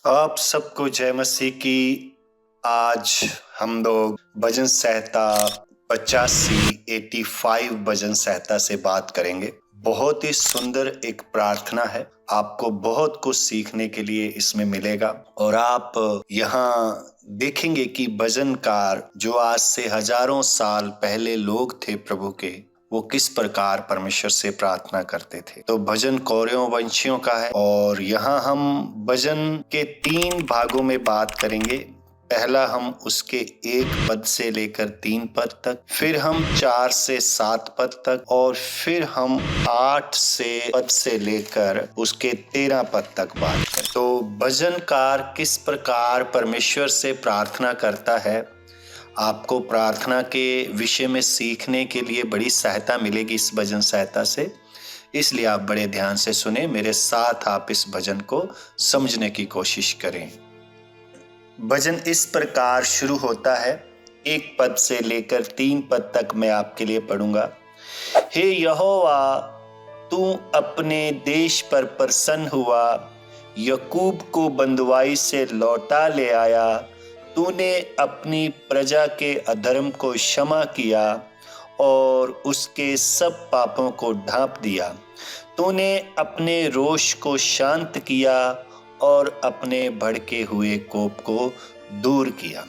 आप सबको जय मसीह की। आज हम लोग भजन संहिता 85 भजन संहिता से बात करेंगे। बहुत ही सुंदर एक प्रार्थना है। आपको बहुत कुछ सीखने के लिए इसमें मिलेगा और आप यहाँ देखेंगे कि भजनकार जो आज से हजारों साल पहले लोग थे प्रभु के, वो किस प्रकार परमेश्वर से प्रार्थना करते थे। तो भजन कौरवों वंशियों का है और यहाँ हम भजन के 3 भागों में बात करेंगे। पहला हम उसके 1 पद से लेकर 3 पद तक, फिर हम 4 से 7 पद तक और फिर हम 8 पद से लेकर उसके 13 पद तक बात करें। तो भजनकार किस प्रकार परमेश्वर से प्रार्थना करता है, आपको प्रार्थना के विषय में सीखने के लिए बड़ी सहायता मिलेगी इस भजन सहायता से। इसलिए आप बड़े ध्यान से सुने, मेरे साथ आप इस भजन को समझने की कोशिश करें। भजन इस प्रकार शुरू होता है, 1 पद से लेकर 3 पद तक मैं आपके लिए पढ़ूंगा। हे यहोवा, तू अपने देश पर प्रसन्न हुआ, याकूब को बंधुआई से लौटा ले आया। तूने अपनी प्रजा के अधर्म को क्षमा किया और उसके सब पापों को ढांप दिया। तूने अपने रोष को शांत किया और अपने भड़के हुए कोप को दूर किया।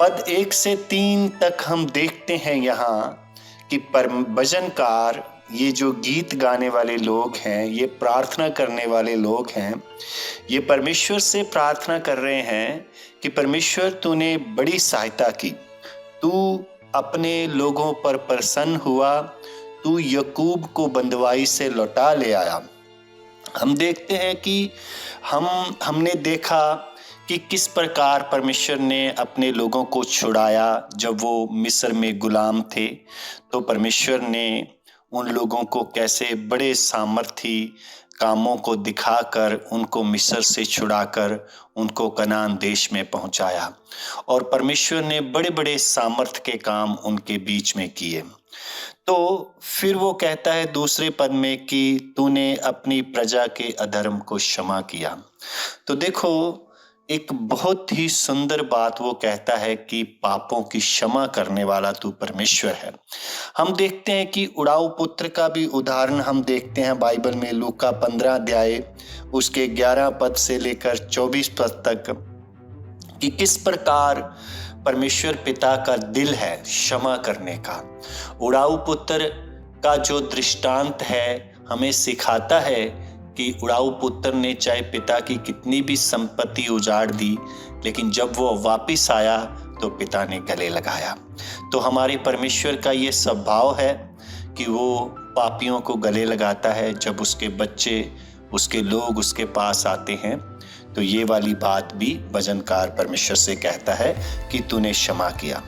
पद 1 से 3 तक हम देखते हैं यहाँ कि भजनकार, ये जो गीत गाने वाले लोग हैं, ये प्रार्थना करने वाले लोग हैं, ये परमेश्वर से प्रार्थना कर रहे हैं कि परमेश्वर तूने बड़ी सहायता की, तू अपने लोगों पर प्रसन्न हुआ, तू याकूब को बंधुआई से लौटा ले आया। हम देखते हैं कि हमने देखा कि किस प्रकार परमेश्वर ने अपने लोगों को छुड़ाया। जब वो मिस्र में गुलाम थे तो परमेश्वर ने उन लोगों को कैसे बड़े सामर्थी कामों को दिखाकर उनको मिस्र से छुड़ाकर उनको कनान देश में पहुंचाया और परमेश्वर ने बड़े बड़े सामर्थ के काम उनके बीच में किए। तो फिर वो कहता है दूसरे पद में कि तूने अपनी प्रजा के अधर्म को क्षमा किया। तो देखो, एक बहुत ही सुंदर बात वो कहता है कि पापों की क्षमा करने वाला तू परमेश्वर है। हम देखते हैं कि उड़ाऊ पुत्र का भी उदाहरण हम देखते हैं बाइबल में, लूका 15 अध्याय उसके 11 पद से लेकर 24 पद तक, कि किस प्रकार परमेश्वर पिता का दिल है क्षमा करने का। उड़ाऊ पुत्र का जो दृष्टांत है हमें सिखाता है कि उड़ाऊ पुत्र ने चाहे पिता की कितनी भी संपत्ति उजाड़ दी, लेकिन जब वो वापस आया तो पिता ने गले लगाया। तो हमारे परमेश्वर का ये स्वभाव है कि वो पापियों को गले लगाता है। जब उसके बच्चे, उसके लोग उसके पास आते हैं तो ये वाली बात भी भजनकार परमेश्वर से कहता है कि तूने क्षमा किया,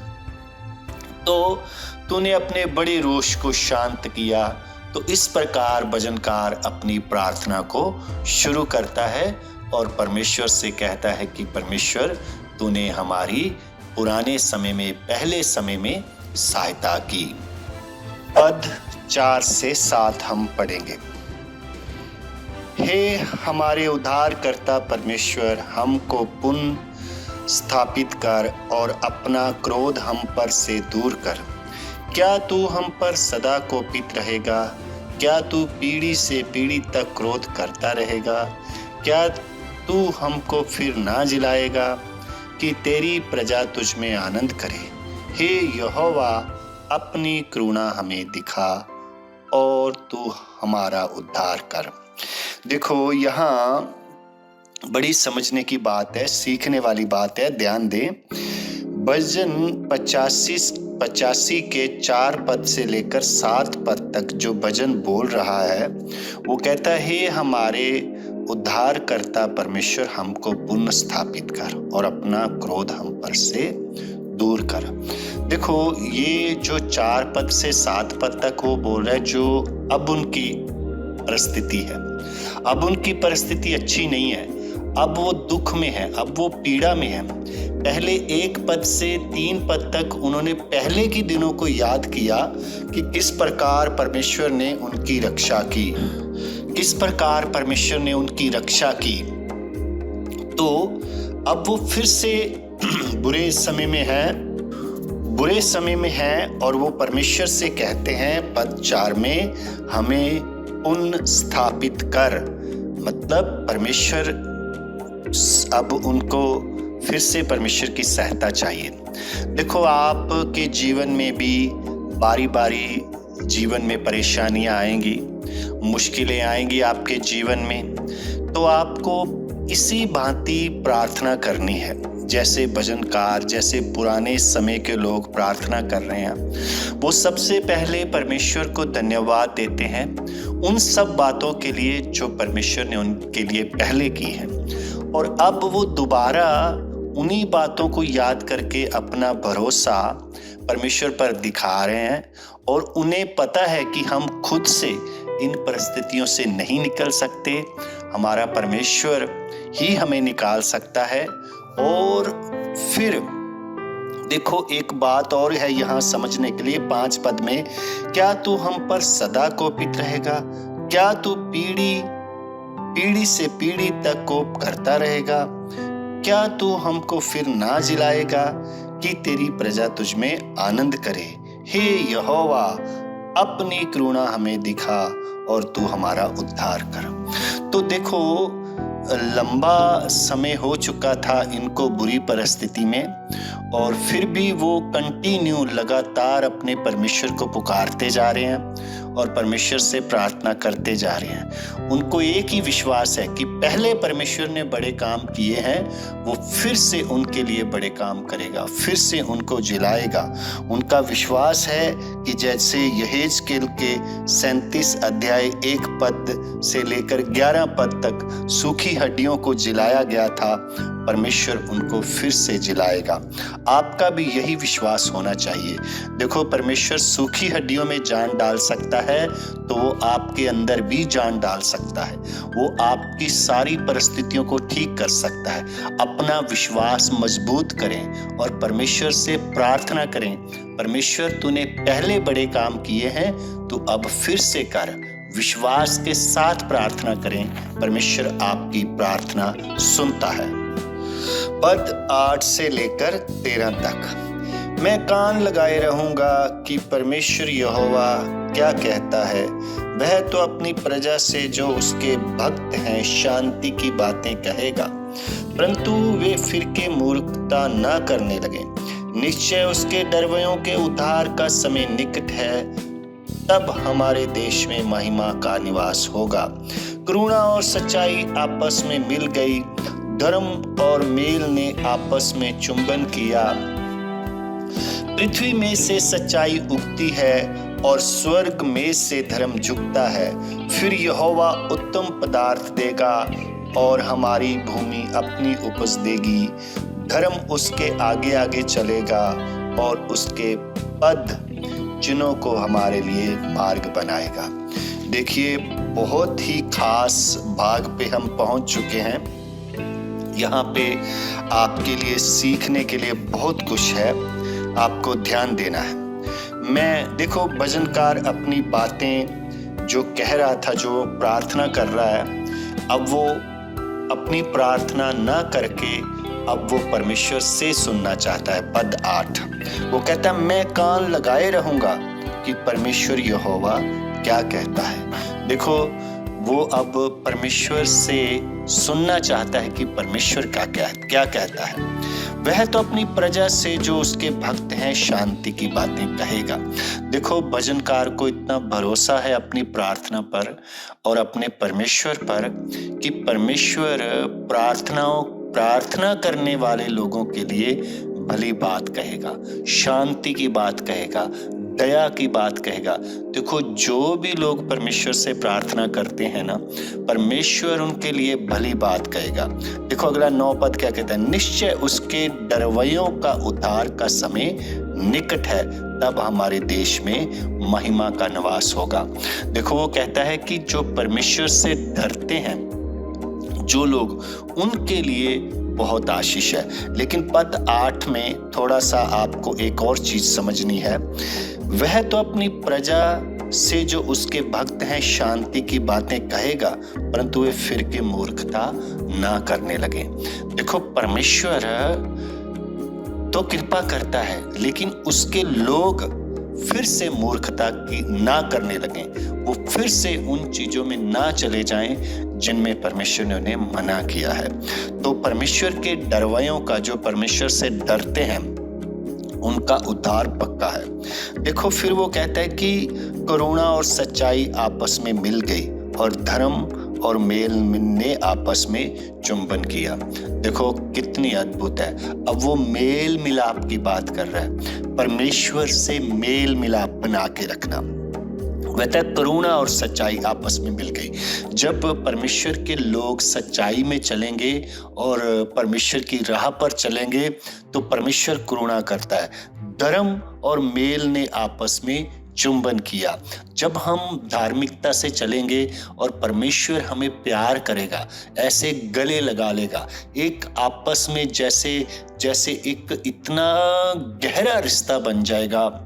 तो तूने अपने बड़े रोष को शांत किया। तो इस प्रकार भजनकार अपनी प्रार्थना को शुरू करता है और परमेश्वर से कहता है कि परमेश्वर तूने हमारी पुराने समय में, पहले समय में सहायता की। पद 4 से 7 हम पढ़ेंगे। हे हमारे उद्धारकर्ता परमेश्वर, हमको पुनः स्थापित कर और अपना क्रोध हम पर से दूर कर। क्या तू हम पर सदा कोपित रहेगा? क्या तू पीढ़ी से पीढ़ी तक क्रोध करता रहेगा? क्या तू हमको फिर ना जिलाएगा कि तेरी प्रजा तुझ में आनंद करे? हे यहोवा, अपनी करुणा हमें दिखा और तू हमारा उद्धार कर। देखो, यहाँ बड़ी समझने की बात है, सीखने वाली बात है, ध्यान दें। भजन 85 के 4 पद से लेकर 7 पद तक जो भजन बोल रहा है वो कहता है, हे हमारे उद्धारकर्ता परमेश्वर, हमको पुनः स्थापित कर और अपना क्रोध हम पर से दूर कर। देखो, ये जो 4 पद से 7 पद तक वो बोल रहा है जो अब उनकी परिस्थिति है। अब उनकी परिस्थिति अच्छी नहीं है, अब वो दुख में है, अब वो पीड़ा में है। पहले 1 पद से 3 पद तक उन्होंने पहले के दिनों को याद किया कि किस प्रकार परमेश्वर ने उनकी रक्षा की, किस प्रकार परमेश्वर ने उनकी रक्षा की। तो अब वो फिर से बुरे समय में है और वो परमेश्वर से कहते हैं पद 4 में, हमें पुनः स्थापित कर। मतलब परमेश्वर अब उनको फिर से परमेश्वर की सहायता चाहिए। देखो, आपके जीवन में भी बारी बारी जीवन में परेशानियां आएंगी, मुश्किलें आएंगी आपके जीवन में, तो आपको इसी भांति प्रार्थना करनी है, जैसे भजनकार, जैसे पुराने समय के लोग प्रार्थना कर रहे हैं। वो सबसे पहले परमेश्वर को धन्यवाद देते हैं उन सब बातों के लिए जो परमेश्वर ने उनके लिए पहले की है, और अब वो दोबारा उन्हीं बातों को याद करके अपना भरोसा परमेश्वर पर दिखा रहे हैं। और उन्हें पता है कि हम खुद से इन परिस्थितियों से नहीं निकल सकते, हमारा परमेश्वर ही हमें निकाल सकता है। और फिर देखो, एक बात और है यहाँ समझने के लिए 5 पद में, क्या तू हम पर सदा कोपित रहेगा? क्या तू पीढ़ी से पीढ़ी तक कोप करता रहेगा? क्या तू हमको फिर ना जिलाएगा कि तेरी प्रजा तुझ में आनंद करे? हे यहोवा, अपनी करुणा हमें दिखा और तू हमारा उद्धार कर। तो देखो, लंबा समय हो चुका था इनको बुरी परिस्थिति में, और फिर भी वो कंटिन्यू लगातार अपने परमेश्वर को पुकारते जा रहे हैं और परमेश्वर से प्रार्थना करते जा रहे हैं। उनको एक ही विश्वास है कि पहले परमेश्वर ने बड़े काम किए हैं, वो फिर से उनके लिए बड़े काम करेगा, फिर से उनको जिलाएगा। उनका विश्वास है कि जैसे यहेजकेल के 37 अध्याय 1 पद से लेकर 11 पद तक सूखी हड्डियों को जिलाया गया था, परमेश्वर उनको फिर से जिलाएगा। आपका भी यही विश्वास होना चाहिए। देखो, परमेश्वर सूखी हड्डियों में जान डाल सकता है तो वो आपके अंदर भी जान डाल सकता है। वो आपकी सारी परिस्थितियों को ठीक कर सकता है। अपना विश्वास मजबूत करें और परमेश्वर से प्रार्थना करें, परमेश्वर तूने पहले बड़े काम किए हैं, तू अब फिर से कर। विश्वास के साथ प्रार्थना करें, परमेश्वर आपकी प्रार्थना सुनता है। पद 8 से लेकर 13 तक, मैं कान लगाए रहूंगा कि परमेश्वर यहोवा क्या कहता है। वह तो अपनी प्रजा से जो उसके भक्त हैं शांति की बातें कहेगा, परंतु वे फिर के मूर्खता न करने लगे। निश्चय उसके डरवयों के उद्धार का समय निकट है, तब हमारे देश में महिमा का निवास होगा। करुणा और सच्चाई आपस में मिल गई, धर्म और मेल ने आपस में चुंबन किया। पृथ्वी में से सच्चाई उगती है और स्वर्ग में से धर्म झुकता है। फिर यहोवा उत्तम पदार्थ देगा और हमारी भूमि अपनी उपज देगी। धर्म उसके आगे आगे चलेगा और उसके पद जिनों को हमारे लिए मार्ग बनाएगा। देखिए, बहुत ही खास भाग पे हम पहुंच चुके हैं। यहाँ पे आपके लिए सीखने के लिए बहुत कुछ है, आपको ध्यान देना है। देखो, भजनकार अपनी बातें जो कह रहा था, जो प्रार्थना कर रहा है, अब वो अपनी प्रार्थना न करके अब वो परमेश्वर से सुनना चाहता है। पद 8 वो कहता है, मैं कान लगाए रहूंगा कि परमेश्वर यहोवा क्या कहता है। देखो, वो अब परमेश्वर से सुनना चाहता है कि परमेश्वर क्या कहता है। वह तो अपनी प्रजा से जो उसके भक्त हैं शांति की बातें कहेगा। देखो, भजनकार को इतना भरोसा है अपनी प्रार्थना पर और अपने परमेश्वर पर कि परमेश्वर प्रार्थना करने वाले लोगों के लिए भली बात कहेगा, शांति की बात कहेगा, दया की बात कहेगा। देखो, जो भी लोग परमेश्वर से प्रार्थना करते हैं ना, परमेश्वर उनके लिए भली बात कहेगा। देखो, अगला 9 पद क्या कहता है, निश्चय उसके डरवैयों का उद्धार का समय निकट है, तब हमारे देश में महिमा का निवास होगा। देखो, वो कहता है कि जो परमेश्वर से डरते हैं जो लोग, उनके लिए बहुत आशीष है। लेकिन पद 8 में थोड़ा सा आपको एक और चीज समझनी है। वह तो अपनी प्रजा से जो उसके भक्त हैं शांति की बातें कहेगा, परंतु वे फिर के मूर्खता ना करने लगे। देखो, परमेश्वर तो कृपा करता है, लेकिन उसके लोग फिर से मूर्खता की ना करने लगे, वो फिर से उन चीजों में ना चले जाएं जिनमें परमेश्वर ने उन्हें मना किया है। तो परमेश्वर के डरवयों का, जो परमेश्वर से डरते हैं, उनका उद्धार पक्का है। देखो, फिर वो कहता है कि करुणा और सच्चाई आपस में मिल गई और धर्म और मेल ने आपस में चुंबन किया। देखो कितनी अद्भुत है। अब वो मेल मिलाप की बात कर रहा है, परमेश्वर से मेल मिलाप बना के रखना। वह करुणा और सच्चाई आपस में मिल गई। जब परमेश्वर के लोग सच्चाई में चलेंगे और परमेश्वर की राह पर चलेंगे तो परमेश्वर करुणा करता है। धर्म और मेल ने आपस में चुंबन किया। जब हम धार्मिकता से चलेंगे और परमेश्वर हमें प्यार करेगा, ऐसे गले लगा लेगा, एक आपस में जैसे जैसे एक इतना गहरा रिश्ता बन जाएगा।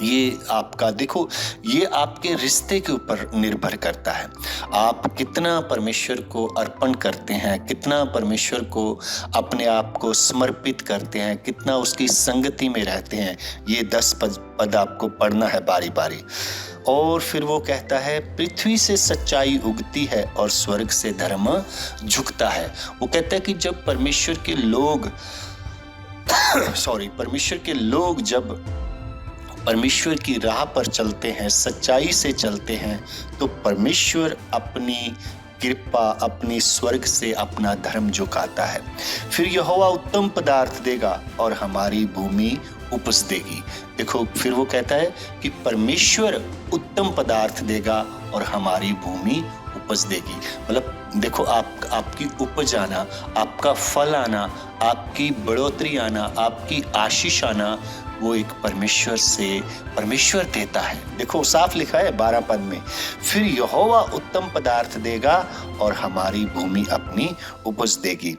ये आपका, देखो, ये आपके रिश्ते के ऊपर निर्भर करता है। आप कितना परमेश्वर को अर्पण करते हैं, कितना परमेश्वर को अपने आप को समर्पित करते हैं, कितना उसकी संगति में रहते हैं। ये 10 पद आपको पढ़ना है बारी बारी। और फिर वो कहता है, पृथ्वी से सच्चाई उगती है और स्वर्ग से धर्म झुकता है। वो कहता है कि जब परमेश्वर के लोग जब परमेश्वर की राह पर चलते हैं, सच्चाई से चलते हैं, तो परमेश्वर अपनी कृपा, अपनी स्वर्ग से अपना धर्म झुकाता है। फिर यहोवा उत्तम पदार्थ देगा और हमारी भूमि उपज देगी। देखो, फिर वो कहता है कि परमेश्वर उत्तम पदार्थ देगा और हमारी भूमि उपज देगी। मतलब देखो, आपकी उपज आना, आपका फल आना, आपकी बढ़ोतरी आना, आपकी आशीष आना, वो एक परमेश्वर देता है। देखो, साफ लिखा है 12 पद में, फिर यहोवा उत्तम पदार्थ देगा और हमारी भूमि अपनी उपज देगी।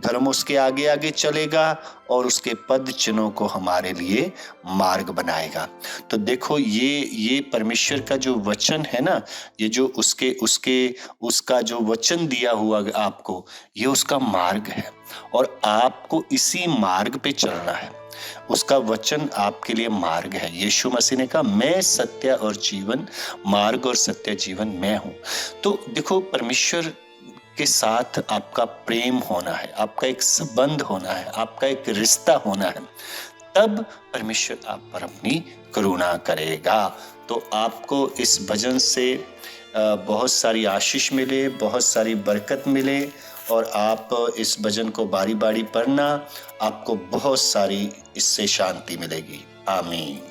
धर्म उसके आगे आगे चलेगा और उसके पद चिन्हों को हमारे लिए मार्ग बनाएगा। तो देखो, ये परमेश्वर का जो वचन है ना, ये जो उसका जो वचन दिया हुआ आपको, ये उसका मार्ग है और आपको इसी मार्ग पे चलना है। उसका वचन आपके लिए मार्ग है। यीशु मसीह ने कहा, मैं सत्य और जीवन, मार्ग और सत्य जीवन मैं हूं। तो देखो, परमेश्वर के साथ आपका प्रेम होना है, आपका एक संबंध होना है, आपका एक रिश्ता होना है, तब परमेश्वर आप पर अपनी करुणा करेगा। तो आपको इस भजन से बहुत सारी आशीष मिले, बहुत सारी बरकत मिले और आप इस भजन को बारी बारी पढ़ना, आपको बहुत सारी इससे शांति मिलेगी। आमीन।